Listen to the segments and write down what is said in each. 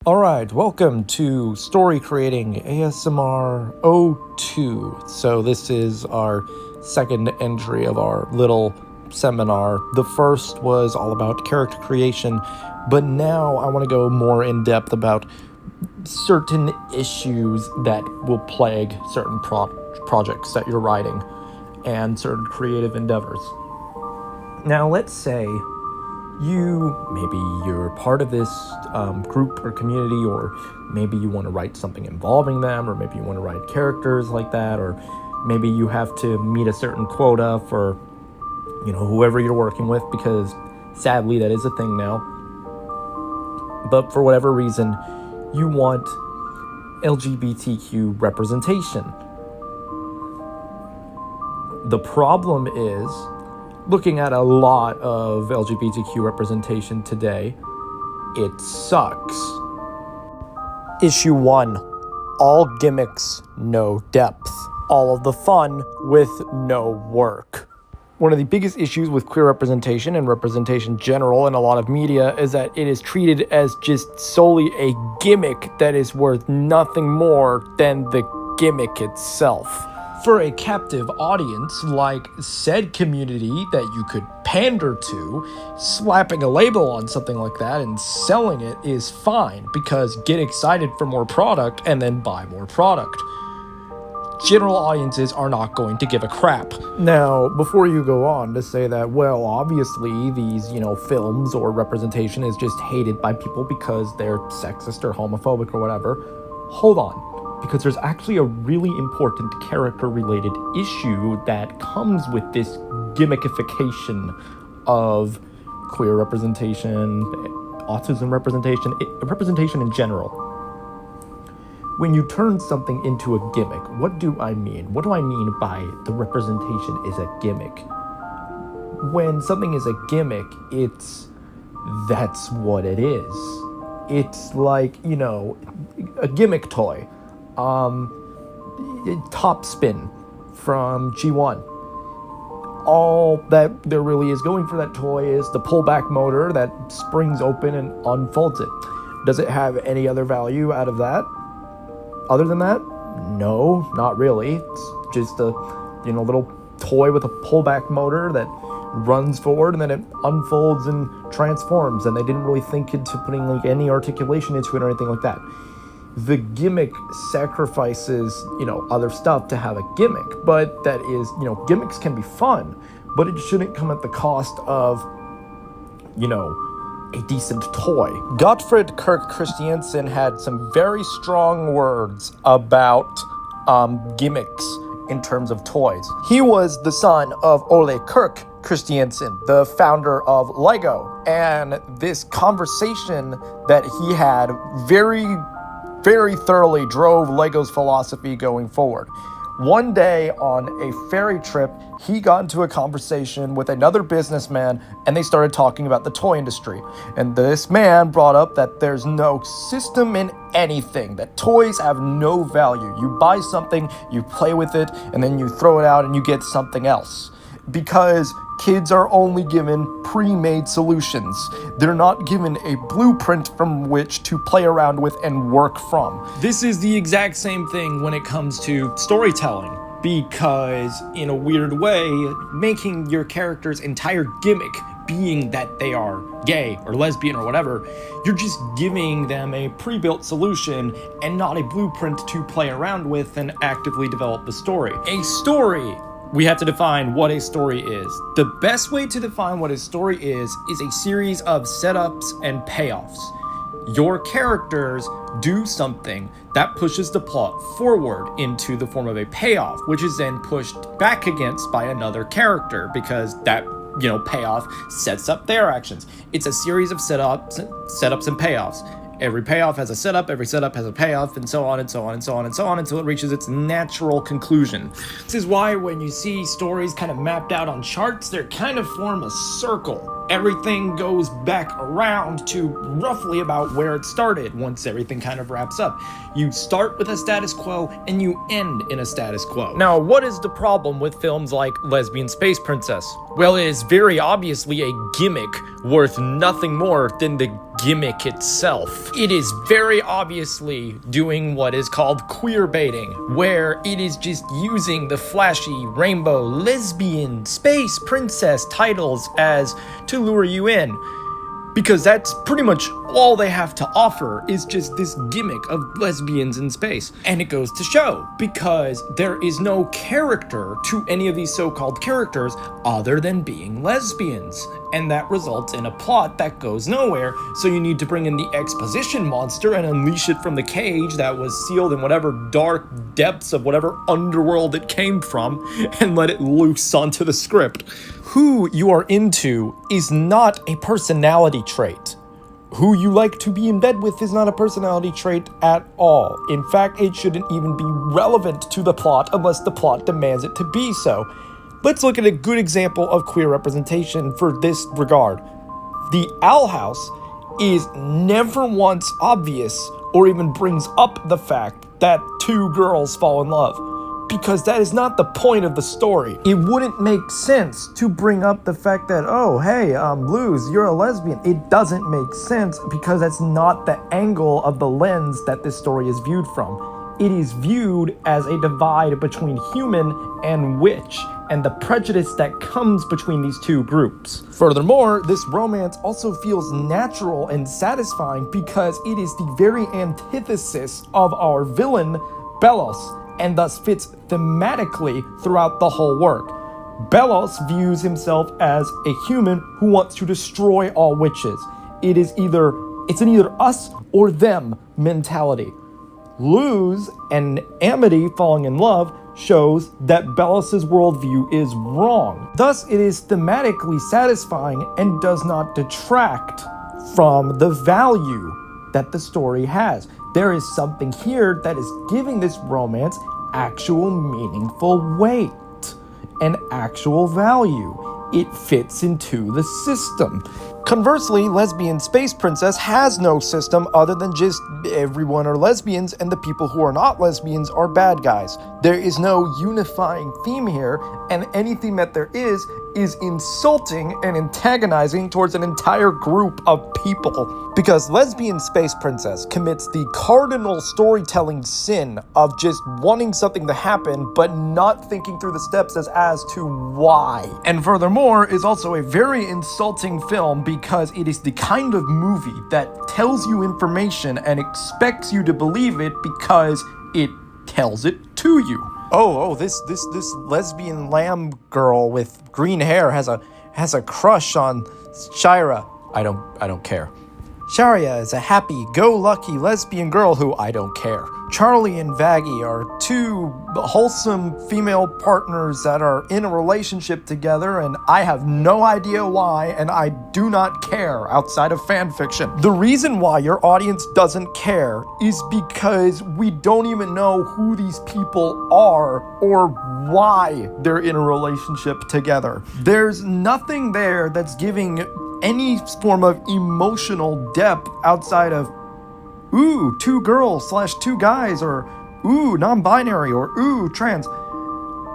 Alright, welcome to Story Creating ASMR 02. So this is our second entry of our little seminar. The first was all about character creation, but now I want to go more in depth about certain issues that will plague certain projects that you're writing and certain creative endeavors. Now let's say maybe you're part of this group or community, or maybe you want to write something involving them, or maybe you want to write characters like that, or maybe you have to meet a certain quota for, whoever you're working with, because sadly that is a thing now. But for whatever reason, you want LGBTQ representation. The problem is, looking at a lot of LGBTQ representation today, it sucks. Issue 1. All gimmicks, no depth. All of the fun with no work. One of the biggest issues with queer representation and representation general in a lot of media is that it is treated as just solely a gimmick that is worth nothing more than the gimmick itself. For a captive audience like said community that you could pander to, slapping a label on something like that and selling it is fine, because get excited for more product and then buy more product. General audiences are not going to give a crap. Now, before you go on to say that, well, obviously these, films or representation is just hated by people because they're sexist or homophobic or whatever, hold on. Because there's actually a really important character-related issue that comes with this gimmickification of queer representation, autism representation in general. When you turn something into a gimmick, what do I mean? What do I mean by the representation is a gimmick? When something is a gimmick, that's what it is. It's like, a gimmick toy. Top spin from G1. All that there really is going for that toy is the pullback motor that springs open and unfolds it. Does it have any other value out of that? Other than that? No, not really. It's just a little toy with a pullback motor that runs forward and then it unfolds and transforms, and they didn't really think into putting any articulation into it or anything like that. The gimmick sacrifices, other stuff to have a gimmick, but that is, gimmicks can be fun, but it shouldn't come at the cost of, a decent toy. Gottfried Kirk Christiansen had some very strong words about gimmicks in terms of toys. He was the son of Ole Kirk Christiansen, the founder of Lego, and this conversation that he had very thoroughly drove Lego's philosophy going forward. One day on a ferry trip, he got into a conversation with another businessman, and they started talking about the toy industry. And this man brought up that there's no system in anything, that toys have no value. You buy something, you play with it, and then you throw it out and you get something else. Because kids are only given pre-made solutions. They're not given a blueprint from which to play around with and work from. This is the exact same thing when it comes to storytelling, because in a weird way, making your character's entire gimmick being that they are gay or lesbian or whatever, you're just giving them a pre-built solution and not a blueprint to play around with and actively develop the story. A story! We have to define what a story is. The best way to define what a story is a series of setups and payoffs. Your characters do something that pushes the plot forward into the form of a payoff, which is then pushed back against by another character, because that, payoff sets up their actions. It's a series of setups and payoffs. Every payoff has a setup, every setup has a payoff, and so on and so on and so on and so on until it reaches its natural conclusion. This is why when you see stories kind of mapped out on charts, they kind of form a circle. Everything goes back around to roughly about where it started once everything kind of wraps up. You start with a status quo and you end in a status quo. Now, what is the problem with films like Lesbian Space Princess? Well, it is very obviously a gimmick worth nothing more than the gimmick itself. It is very obviously doing what is called queer baiting, where it is just using the flashy rainbow lesbian space princess titles as to lure you in. Because that's pretty much all they have to offer is just this gimmick of lesbians in space. And it goes to show, because there is no character to any of these so-called characters other than being lesbians. And that results in a plot that goes nowhere, so you need to bring in the exposition monster and unleash it from the cage that was sealed in whatever dark depths of whatever underworld it came from, and let it loose onto the script. Who you are into is not a personality trait. Who you like to be in bed with is not a personality trait at all. In fact, it shouldn't even be relevant to the plot unless the plot demands it to be so. Let's look at a good example of queer representation for this regard. The Owl House is never once obvious or even brings up the fact that two girls fall in love, because that is not the point of the story. It wouldn't make sense to bring up the fact that, oh, hey, Luz, you're a lesbian. It doesn't make sense because that's not the angle of the lens that this story is viewed from. It is viewed as a divide between human and witch, and the prejudice that comes between these two groups. Furthermore, this romance also feels natural and satisfying because it is the very antithesis of our villain, Belos, and thus fits thematically throughout the whole work. Belos views himself as a human who wants to destroy all witches. It's an either us or them mentality. Luz and Amity falling in love shows that Belos' worldview is wrong. Thus, it is thematically satisfying and does not detract from the value that the story has. There is something here that is giving this romance actual meaningful weight and actual value. It fits into the system. Conversely, Lesbian Space Princess has no system other than just everyone are lesbians and the people who are not lesbians are bad guys. There is no unifying theme here, and anything that there is insulting and antagonizing towards an entire group of people. Because Lesbian Space Princess commits the cardinal storytelling sin of just wanting something to happen but not thinking through the steps as to why. And furthermore, is also a very insulting film because it is the kind of movie that tells you information and expects you to believe it because it tells it to you. This lesbian lamb girl with green hair has a crush on Shira. I don't care. Sharia is a happy-go-lucky lesbian girl who I don't care. Charlie and Vaggie are two wholesome female partners that are in a relationship together, and I have no idea why, and I do not care outside of fanfiction. The reason why your audience doesn't care is because we don't even know who these people are or why they're in a relationship together. There's nothing there that's giving any form of emotional depth outside of, ooh, two girls / two guys, or ooh, non-binary, or ooh, trans.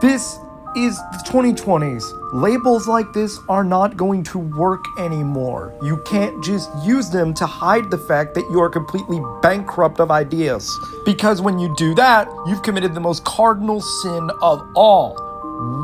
This is the 2020s. Labels like this are not going to work anymore. You can't just use them to hide the fact that you are completely bankrupt of ideas. Because when you do that, you've committed the most cardinal sin of all.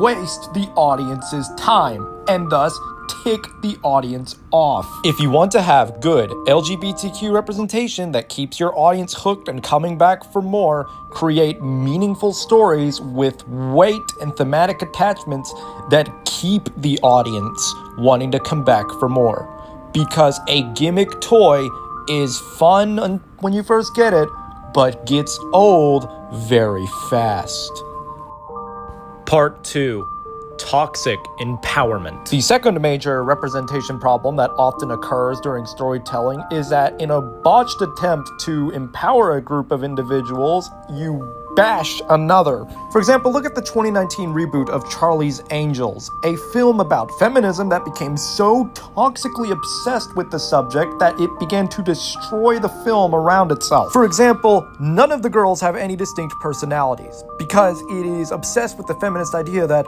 Waste the audience's time, and thus tick the audience off. If you want to have good LGBTQ representation that keeps your audience hooked and coming back for more, create meaningful stories with weight and thematic attachments that keep the audience wanting to come back for more. Because a gimmick toy is fun when you first get it, but gets old very fast. Part 2. Toxic empowerment. The second major representation problem that often occurs during storytelling is that in a botched attempt to empower a group of individuals, you bash another. For example, look at the 2019 reboot of Charlie's Angels, a film about feminism that became so toxically obsessed with the subject that it began to destroy the film around itself. For example, none of the girls have any distinct personalities because it is obsessed with the feminist idea that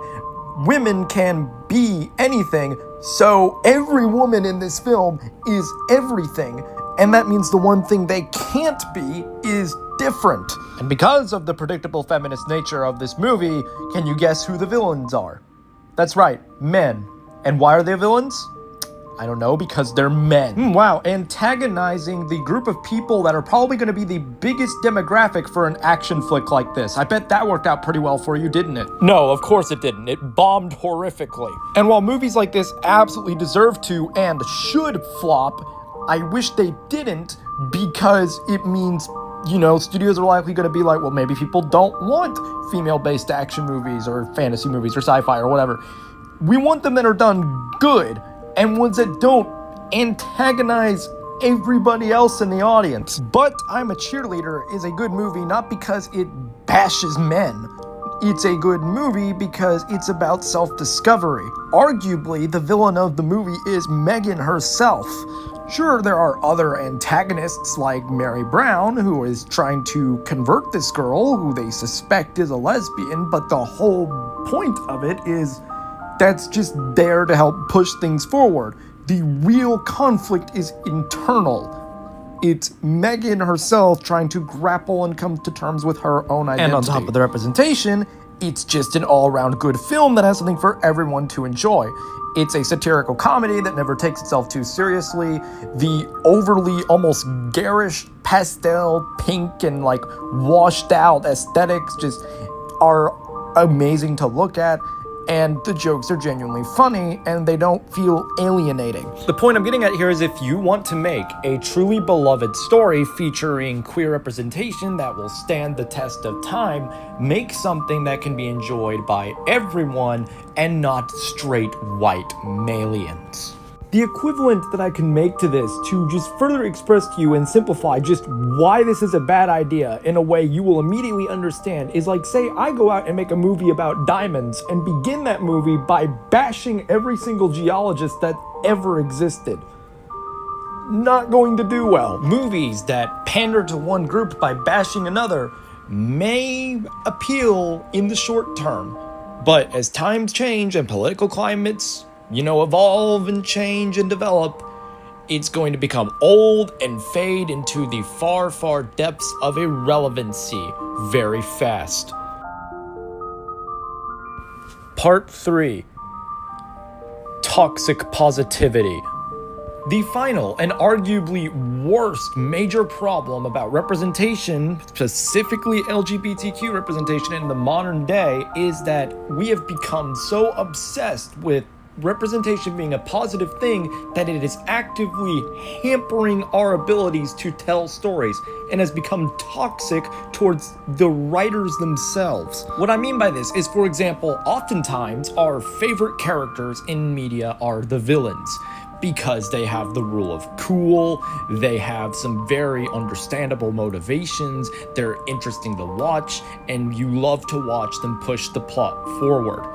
women can be anything, so every woman in this film is everything, And that means the one thing they can't be is different. And because of the predictable feminist nature of this movie, can you guess who the villains are? That's right, men. And why are they villains? I don't know, because they're men. Wow, antagonizing the group of people that are probably going to be the biggest demographic for an action flick like this. I bet that worked out pretty well for you, didn't it? No, of course it didn't. It bombed horrifically. And while movies like this absolutely deserve to and should flop, I wish they didn't, because it means, you know, studios are likely going to be like, well, maybe people don't want female-based action movies or fantasy movies or sci-fi or whatever. We want them that are done good, and ones that don't antagonize everybody else in the audience. But I'm a Cheerleader is a good movie not because it bashes men. It's a good movie because it's about self-discovery. Arguably, the villain of the movie is Megan herself. Sure, there are other antagonists like Mary Brown, who is trying to convert this girl who they suspect is a lesbian, but the whole point of it is that's just there to help push things forward. The real conflict is internal. It's Megan herself trying to grapple and come to terms with her own identity. And on top of the representation, it's just an all-around good film that has something for everyone to enjoy. It's a satirical comedy that never takes itself too seriously. The overly, almost garish pastel pink and like washed out aesthetics just are amazing to look at. And the jokes are genuinely funny, and they don't feel alienating. The point I'm getting at here is if you want to make a truly beloved story featuring queer representation that will stand the test of time, make something that can be enjoyed by everyone and not straight white malians. The equivalent that I can make to this to just further express to you and simplify just why this is a bad idea in a way you will immediately understand is like, say I go out and make a movie about diamonds and begin that movie by bashing every single geologist that ever existed. Not going to do well. Movies that pander to one group by bashing another may appeal in the short term, but as times change and political climates evolve and change and develop, it's going to become old and fade into the far, far depths of irrelevancy very fast. Part 3. Toxic positivity. The final and arguably worst major problem about representation, specifically LGBTQ representation in the modern day, is that we have become so obsessed with representation being a positive thing that it is actively hampering our abilities to tell stories and has become toxic towards the writers themselves. What I mean by this is, for example, oftentimes our favorite characters in media are the villains, because they have the rule of cool, they have some very understandable motivations, they're interesting to watch, and you love to watch them push the plot forward.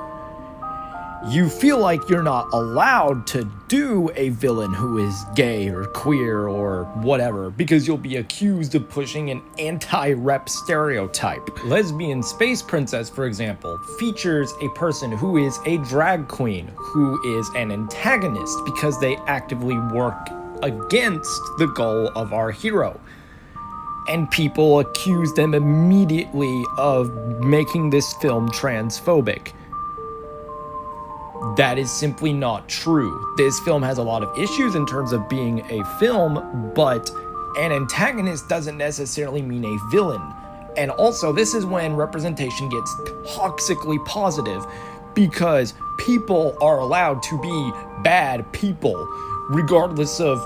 You feel like you're not allowed to do a villain who is gay or queer or whatever, because you'll be accused of pushing an anti-rep stereotype. Lesbian Space Princess, for example, features a person who is a drag queen, who is an antagonist because they actively work against the goal of our hero. And people accuse them immediately of making this film transphobic. That is simply not true. This film has a lot of issues in terms of being a film, but an antagonist doesn't necessarily mean a villain. And also, this is when representation gets toxically positive, because people are allowed to be bad people, regardless of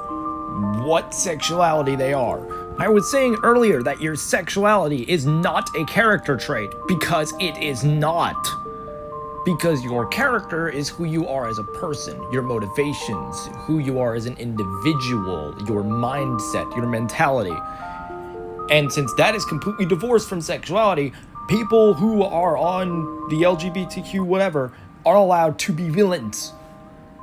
what sexuality they are. I was saying earlier that your sexuality is not a character trait, because it is not. Because your character is who you are as a person, your motivations, who you are as an individual, your mindset, your mentality. And since that is completely divorced from sexuality, people who are on the LGBTQ whatever are allowed to be villains.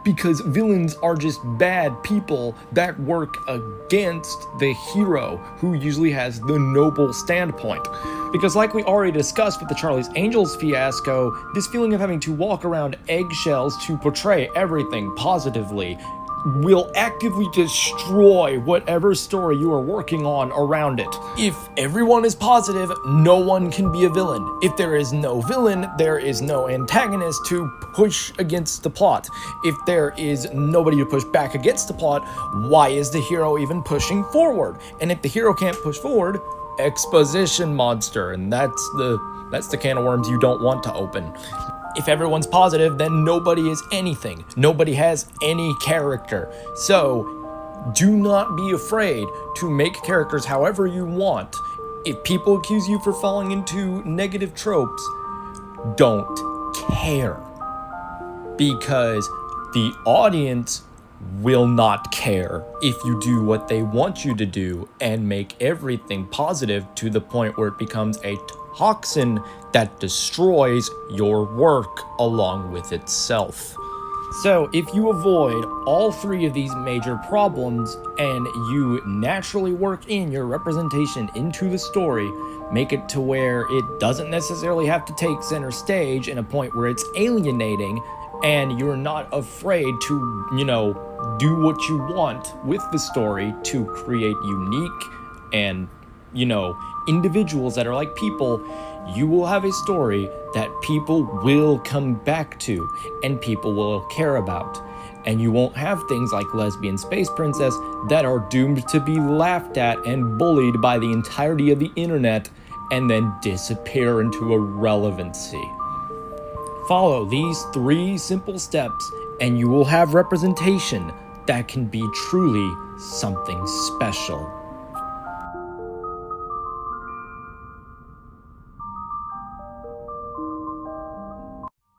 Because villains are just bad people that work against the hero, who usually has the noble standpoint. Because like we already discussed with the Charlie's Angels fiasco, this feeling of having to walk around eggshells to portray everything positively will actively destroy whatever story you are working on around it. If everyone is positive, no one can be a villain. If there is no villain, there is no antagonist to push against the plot. If there is nobody to push back against the plot, why is the hero even pushing forward? And if the hero can't push forward, exposition monster, and that's the can of worms you don't want to open. If everyone's positive, then nobody is anything. Nobody has any character. So do not be afraid to make characters however you want. If people accuse you for falling into negative tropes, don't care. Because the audience will not care if you do what they want you to do and make everything positive to the point where it becomes a toxin that destroys your work along with itself. So if you avoid all three of these major problems and you naturally work in your representation into the story, make it to where it doesn't necessarily have to take center stage in a point where it's alienating, and you're not afraid to, do what you want with the story to create unique and, individuals that are like people, you will have a story that people will come back to and people will care about. And you won't have things like Lesbian Space Princess that are doomed to be laughed at and bullied by the entirety of the internet and then disappear into irrelevancy. Follow these 3 simple steps and you will have representation that can be truly something special.